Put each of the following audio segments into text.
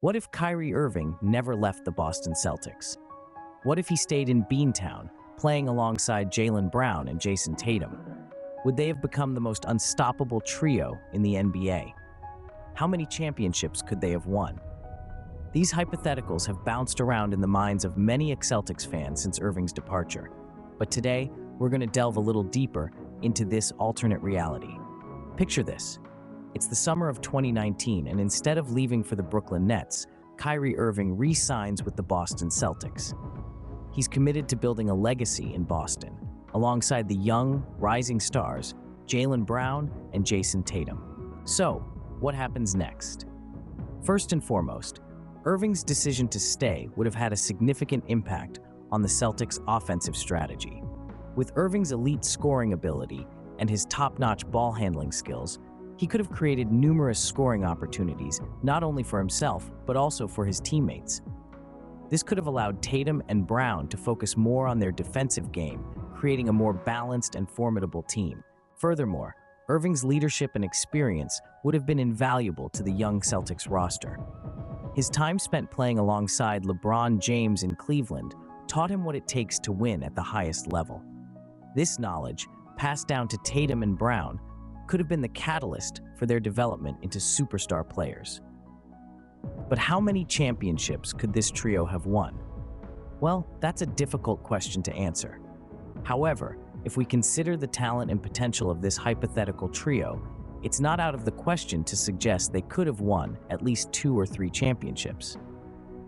What if Kyrie Irving never left the Boston Celtics? What if he stayed in Beantown, playing alongside Jaylen Brown and Jason Tatum? Would they have become the most unstoppable trio in the NBA? How many championships could they have won? These hypotheticals have bounced around in the minds of many Celtics fans since Irving's departure. But today, we're going to delve a little deeper into this alternate reality. Picture this. It's the summer of 2019, and instead of leaving for the Brooklyn Nets, Kyrie Irving re-signs with the Boston Celtics. He's committed to building a legacy in Boston, alongside the young, rising stars, Jaylen Brown and Jason Tatum. So, what happens next? First and foremost, Irving's decision to stay would have had a significant impact on the Celtics' offensive strategy. With Irving's elite scoring ability and his top-notch ball handling skills, he could have created numerous scoring opportunities, not only for himself, but also for his teammates. This could have allowed Tatum and Brown to focus more on their defensive game, creating a more balanced and formidable team. Furthermore, Irving's leadership and experience would have been invaluable to the young Celtics roster. His time spent playing alongside LeBron James in Cleveland taught him what it takes to win at the highest level. This knowledge, passed down to Tatum and Brown, could have been the catalyst for their development into superstar players. But how many championships could this trio have won? Well, that's a difficult question to answer. However, if we consider the talent and potential of this hypothetical trio, it's not out of the question to suggest they could have won at least 2 or 3 championships.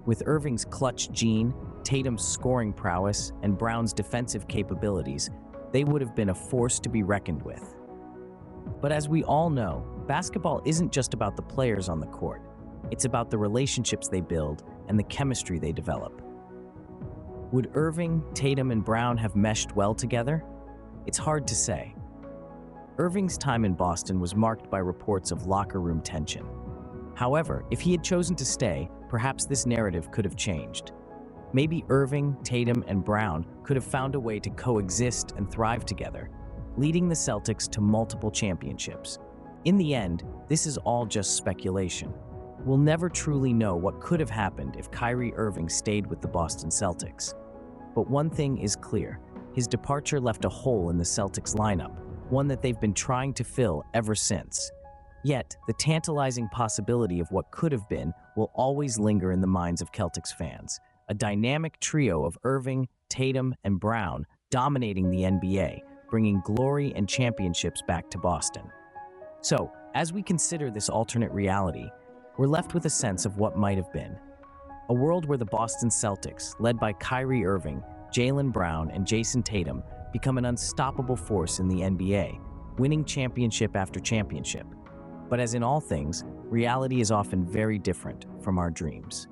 With Irving's clutch gene, Tatum's scoring prowess, and Brown's defensive capabilities, they would have been a force to be reckoned with. But as we all know, basketball isn't just about the players on the court. It's about the relationships they build and the chemistry they develop. Would Irving, Tatum, and Brown have meshed well together? It's hard to say. Irving's time in Boston was marked by reports of locker room tension. However, if he had chosen to stay, perhaps this narrative could have changed. Maybe Irving, Tatum, and Brown could have found a way to coexist and thrive together, leading the Celtics to multiple championships. In the end, this is all just speculation. We'll never truly know what could have happened if Kyrie Irving stayed with the Boston Celtics. But one thing is clear. His departure left a hole in the Celtics lineup, one that they've been trying to fill ever since. Yet, the tantalizing possibility of what could have been will always linger in the minds of Celtics fans. A dynamic trio of Irving, Tatum, and Brown dominating the NBA, bringing glory and championships back to Boston. So, as we consider this alternate reality, we're left with a sense of what might have been. A world where the Boston Celtics, led by Kyrie Irving, Jaylen Brown, and Jason Tatum, become an unstoppable force in the NBA, winning championship after championship. But as in all things, reality is often very different from our dreams.